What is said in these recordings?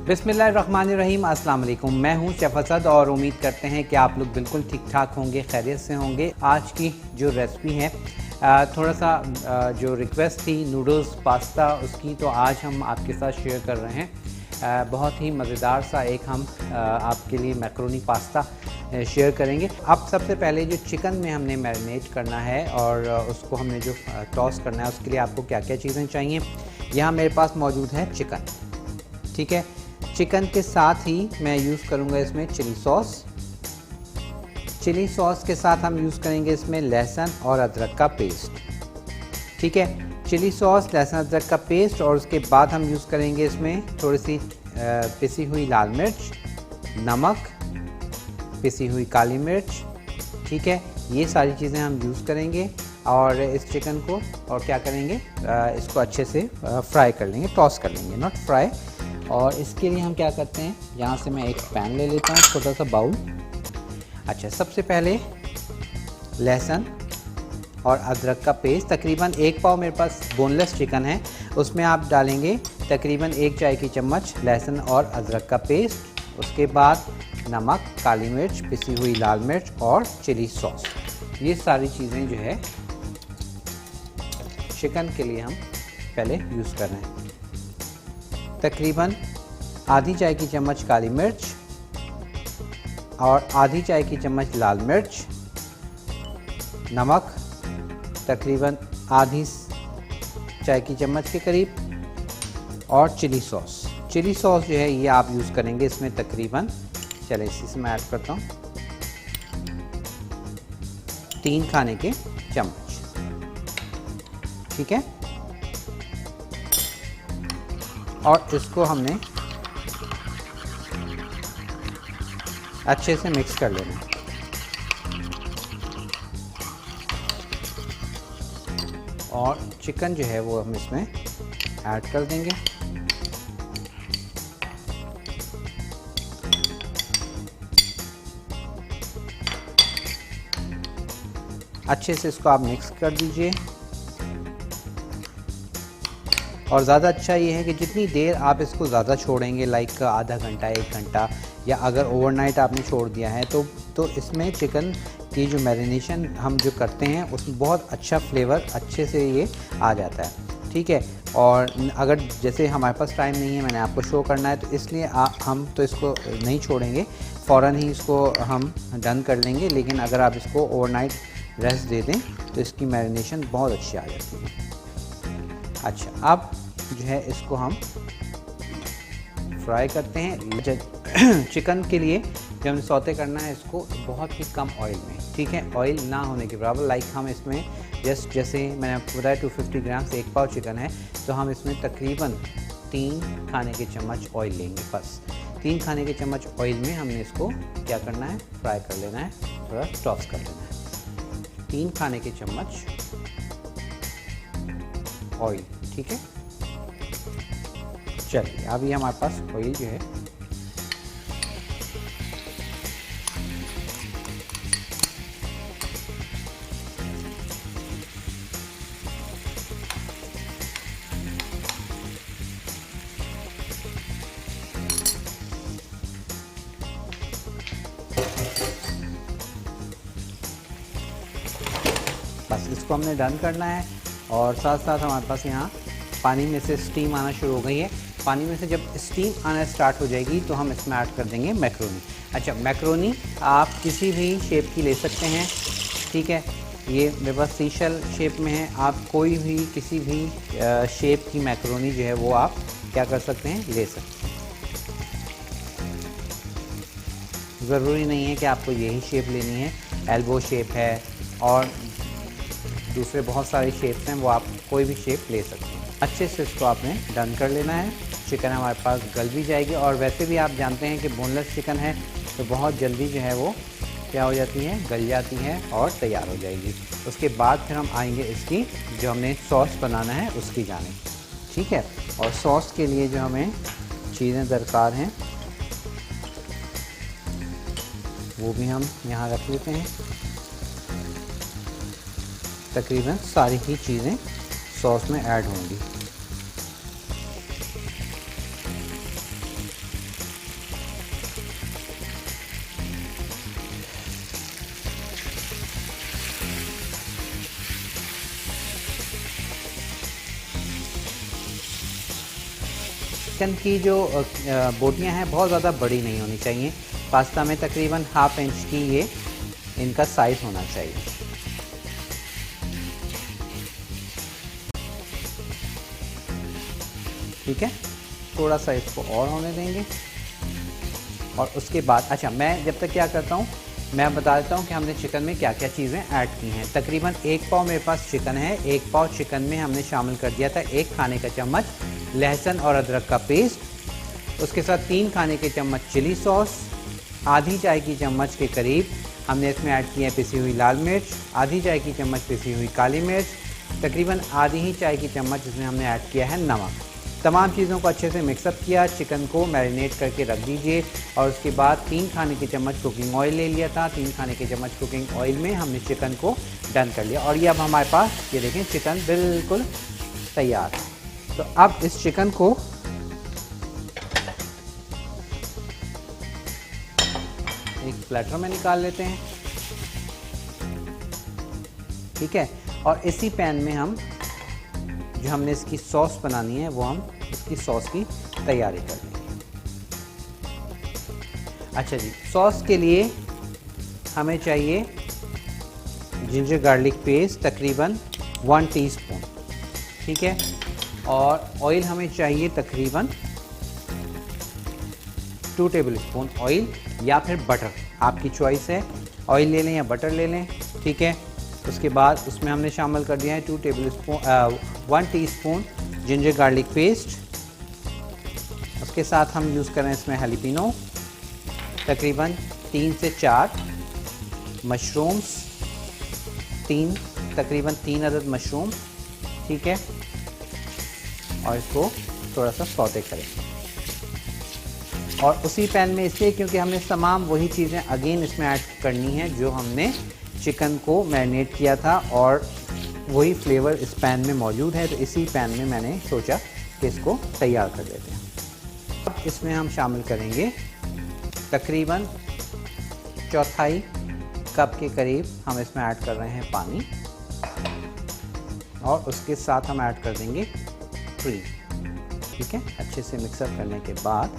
बिस्मिल्लाहिर्रहमानिर्रहीम, अस्सलाम वालेकुम। मैं हूं शेफ़ असद और उम्मीद करते हैं कि आप लोग बिल्कुल ठीक ठाक होंगे, खैरियत से होंगे। आज की जो रेसिपी है थोड़ा सा जो रिक्वेस्ट थी नूडल्स पास्ता उसकी, तो आज हम आपके साथ शेयर कर रहे हैं। बहुत ही मज़ेदार सा एक हम आपके लिए मैक्रोनी पास्ता शेयर करेंगे। अब सबसे पहले जो चिकन में हमने मैरिनेट करना है और उसको हमने जो टॉस करना है, उसके लिए आपको क्या क्या चीज़ें चाहिए। यहाँ मेरे पास मौजूद है चिकन, ठीक है। चिकन के साथ ही मैं यूज़ करूँगा इसमें चिली सॉस। चिली सॉस के साथ हम यूज़ करेंगे इसमें लहसुन और अदरक का पेस्ट, ठीक है। चिली सॉस, लहसुन अदरक का पेस्ट, और उसके बाद हम यूज़ करेंगे इसमें थोड़ी सी पिसी हुई लाल मिर्च, नमक, पिसी हुई काली मिर्च, ठीक है। ये सारी चीज़ें हम यूज़ करेंगे और इस चिकन को और क्या करेंगे, इसको अच्छे से फ्राई कर लेंगे, टॉस कर लेंगे, नॉट फ्राई। और इसके लिए हम क्या करते हैं, यहाँ से मैं एक पैन ले लेता हूँ, छोटा सा बाउल। अच्छा, सबसे पहले लहसुन और अदरक का पेस्ट, तकरीबन 1 पाव मेरे पास बोनलेस चिकन है, उसमें आप डालेंगे तकरीबन 1 चाय की चम्मच लहसुन और अदरक का पेस्ट। उसके बाद नमक, काली मिर्च, पिसी हुई लाल मिर्च और चिली सॉस। ये सारी चीज़ें जो है चिकन के लिए हम पहले यूज़ कर रहे हैं। तकरीबन आधी चाय की चम्मच काली मिर्च और आधी चाय की चम्मच लाल मिर्च, नमक तकरीबन आधी चाय की चम्मच के करीब, और चिली सॉस। चिली सॉस जो है ये आप यूज़ करेंगे इसमें तकरीबन, चले इसी से मैं ऐड करता हूँ, 3 खाने के चम्मच, ठीक है। और इसको हमने अच्छे से मिक्स कर लेना है। और चिकन जो है वो हम इसमें ऐड कर देंगे। अच्छे से इसको आप मिक्स कर दीजिए। और ज़्यादा अच्छा ये है कि जितनी देर आप इसको ज़्यादा छोड़ेंगे, लाइक आधा घंटा 1 घंटा, या अगर ओवरनाइट आपने छोड़ दिया है तो इसमें चिकन की जो मैरिनेशन हम जो करते हैं उसमें बहुत अच्छा फ्लेवर अच्छे से ये आ जाता है, ठीक है। और अगर जैसे हमारे पास टाइम नहीं है, मैंने आपको शो करना है, तो इसलिए हम तो इसको नहीं छोड़ेंगे, फ़ौरन ही इसको हम डन कर लेंगे। लेकिन अगर आप इसको ओवरनाइट रेस्ट दे दें तो इसकी मैरिनेशन बहुत अच्छी आ जाती है। अच्छा, अब जो है इसको हम फ्राई करते हैं। चिकन के लिए जो हमें सौते करना है इसको बहुत ही कम ऑयल में, ठीक है, ऑयल ना होने के बराबर। लाइक हम इसमें जैसे मैंने आपको बताया 250 ग्राम से 1 पाव चिकन है, तो हम इसमें तकरीबन 3 खाने के चम्मच ऑयल लेंगे, बस 3 खाने के चम्मच ऑयल में हमने इसको क्या करना है, फ्राई कर लेना है, थोड़ा टॉस कर लेना है। 3 खाने के चम्मच ऑयल, ठीक है। चलिए, अभी हमारे पास ऑयल जो है बस इसको हमने डन करना है। और साथ साथ हमारे पास यहाँ पानी में से स्टीम आना शुरू हो गई है। पानी में से जब स्टीम आना स्टार्ट हो जाएगी तो हम इसमें ऐड कर देंगे मैक्रोनी। अच्छा, मैक्रोनी आप किसी भी शेप की ले सकते हैं, ठीक है। ये मेरे पास सीशल शेप में है, आप कोई भी किसी भी शेप की मैक्रोनी जो है वो आप क्या कर सकते हैं, ले सकते हैं। ज़रूरी नहीं है कि आपको यही शेप लेनी है, एल्बो शेप है और दूसरे बहुत सारे शेप्स हैं, वो आप कोई भी शेप ले सकते हैं। अच्छे से इसको आपने डन कर लेना है। चिकन हमारे पास गल भी जाएगी, और वैसे भी आप जानते हैं कि बोनलेस चिकन है तो बहुत जल्दी जो है वो क्या हो जाती है, गल जाती है और तैयार हो जाएगी। उसके बाद फिर हम आएंगे इसकी जो हमने सॉस बनाना है उसकी जाने, ठीक है। और सॉस के लिए जो हमें चीज़ें दरकार हैं वो भी हम यहाँ रख लेते हैं। तकरीबन सारी ही चीज़ें सॉस में ऐड होंगी। चिकन की जो बोटियां हैं बहुत ज़्यादा बड़ी नहीं होनी चाहिए। पास्ता में तकरीबन ½ इंच की ये इनका साइज़ होना चाहिए। ठीक है, थोड़ा सा इसको और होने देंगे। और उसके बाद अच्छा, मैं जब तक क्या करता हूँ, मैं बता देता हूँ कि हमने चिकन में क्या क्या चीज़ें ऐड की हैं। तकरीबन 1 पाव मेरे पास चिकन है। 1 पाव चिकन में हमने शामिल कर दिया था 1 खाने का चम्मच लहसुन और अदरक का पेस्ट। उसके साथ 3 खाने के चम्मच चिली सॉस, आधी चाय की चम्मच के करीब हमने इसमें ऐड की है पिसी हुई लाल मिर्च, आधी चाय की चम्मच पिसी हुई काली मिर्च, तकरीबन आधी ही चाय की चम्मच इसमें हमने ऐड किया है नमक। तमाम चीज़ों को अच्छे से मिक्सअप किया। चिकन को मैरिनेट करके रख दीजिए। और उसके बाद 3 खाने के चम्मच कुकिंग ऑयल ले लिया था। 3 खाने के चम्मच कुकिंग ऑयल में हमने चिकन को डन कर लिया। और ये अब हमारे पास ये देखें चिकन बिल्कुल तैयार है। तो अब इस चिकन को एक प्लेटर में निकाल लेते हैं। ठीक है, और इसी पैन में हम जो हमने इसकी सॉस बनानी है वो हम इसकी सॉस की तैयारी कर लेंगे। अच्छा जी, सॉस के लिए हमें चाहिए जिंजर गार्लिक पेस्ट तकरीबन 1 टीस्पून। ठीक है, और ऑयल हमें चाहिए तकरीबन 2 टेबलस्पून ऑयल या फिर बटर, आपकी चॉइस है। ऑयल ले लें या बटर ले लें। ठीक है, उसके बाद उसमें हमने शामिल कर दिया है 1 टीस्पून जिंजर गार्लिक पेस्ट। उसके साथ हम यूज़ करें इसमें हैलीपिनो, तकरीबन 3 से 4 मशरूम्स, तकरीबन 3 अदद मशरूम। ठीक है, और इसको थोड़ा सा सौते करें। और उसी पैन में इसलिए क्योंकि हमने तमाम वही चीज़ें अगेन इसमें ऐड करनी है जो हमने चिकन को मैरिनेट किया था, और वही फ्लेवर इस पैन में मौजूद है। तो इसी पैन में मैंने सोचा कि इसको तैयार कर लेते हैं। अब इसमें हम शामिल करेंगे तकरीबन 1/4 कप के करीब हम इसमें ऐड कर रहे हैं पानी, और उसके साथ हम ऐड कर देंगे क्रीम। ठीक है, अच्छे से मिक्सअप करने के बाद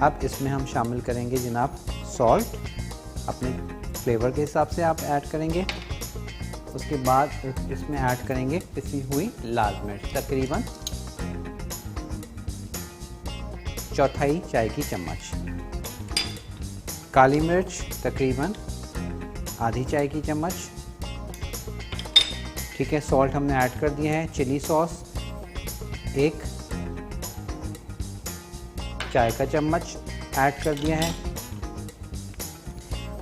अब इसमें हम शामिल करेंगे जनाब सॉल्ट, अपने फ्लेवर के हिसाब से आप ऐड करेंगे। उसके बाद इसमें ऐड करेंगे पिसी हुई लाल मिर्च, तकरीबन 1/4 चाय की चम्मच, काली मिर्च तकरीबन आधी चाय की चम्मच। ठीक है, सॉल्ट हमने ऐड कर दिया है। चिली सॉस 1 चाय का चम्मच ऐड कर दिया है।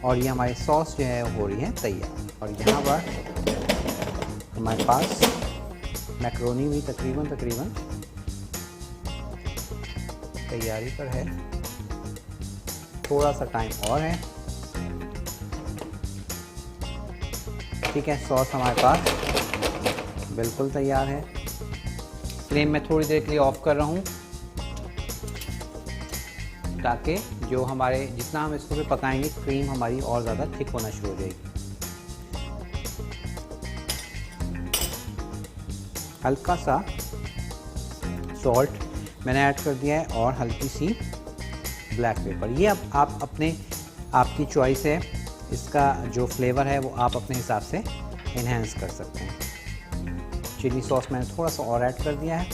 और ये हमारी सॉस जो है हो रही है तैयार। और यहाँ पर हमारे पास मैक्रोनी भी तकरीबन तैयारी पर है। थोड़ा सा टाइम और है। ठीक है, सॉस हमारे पास बिल्कुल तैयार है। फ्लेम में थोड़ी देर के लिए ऑफ कर रहा हूँ ताकि जो हमारे जितना हम इसको भी पकाएंगे क्रीम हमारी और ज़्यादा थिक होना शुरू हो जाएगी। हल्का सा सॉल्ट मैंने ऐड कर दिया है और हल्की सी ब्लैक पेपर। ये अब आप आपकी चॉइस है, इसका जो फ्लेवर है वो आप अपने हिसाब से इन्हेंस कर सकते हैं। चिली सॉस मैंने थोड़ा सा और ऐड कर दिया है।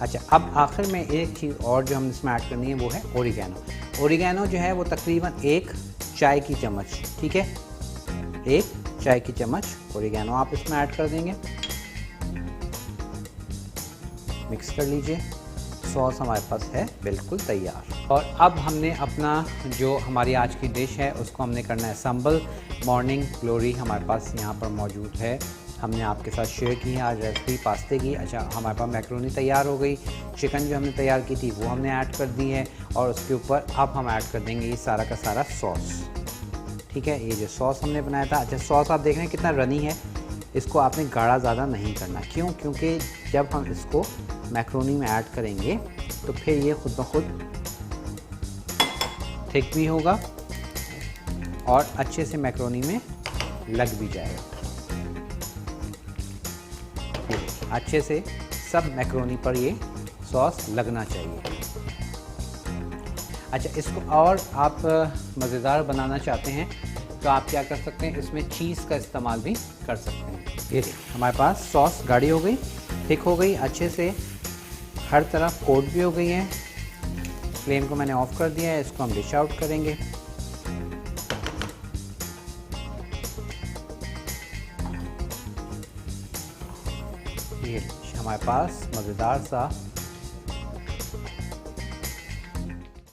अच्छा, अब आखिर में एक चीज़ और जो हम इसमें ऐड करनी है वो है ओरिगैनो। ओरिगैनो जो है वो तकरीबन 1 चाय की चम्मच। ठीक है, 1 चाय की चम्मच ओरिगैनो आप इसमें ऐड कर देंगे। मिक्स कर लीजिए। सॉस हमारे पास है बिल्कुल तैयार। और अब हमने अपना जो हमारी आज की डिश है उसको हमने करना है संबल। मॉर्निंग ग्लोरी हमारे पास यहाँ पर मौजूद है। हमने आपके साथ शेयर की है आज रेसिपी पास्ते की। अच्छा, हमारे पास मैक्रोनी तैयार हो गई। चिकन जो हमने तैयार की थी वो हमने ऐड कर दी है, और उसके ऊपर अब हम ऐड कर देंगे ये सारा का सारा सॉस। ठीक है, ये जो सॉस हमने बनाया था। अच्छा, सॉस आप देख रहे हैं कितना रनी है। इसको आपने गाढ़ा ज़्यादा नहीं करना। क्यों? क्योंकि जब हम इसको मैक्रोनी में ऐड करेंगे तो फिर ये खुद ब खुद थिक भी होगा और अच्छे से मैक्रोनी में लग भी जाएगा। अच्छे से सब मैक्रोनी पर ये सॉस लगना चाहिए। अच्छा, इसको और आप मज़ेदार बनाना चाहते हैं तो आप क्या कर सकते हैं, इसमें चीज़ का इस्तेमाल भी कर सकते हैं। ये देखिए हमारे पास सॉस गाढ़ी हो गई, थिक हो गई, अच्छे से हर तरफ कोट भी हो गई है। फ्लेम को मैंने ऑफ कर दिया है, इसको हम डिश आउट करेंगे। ये हमारे पास मज़ेदार सा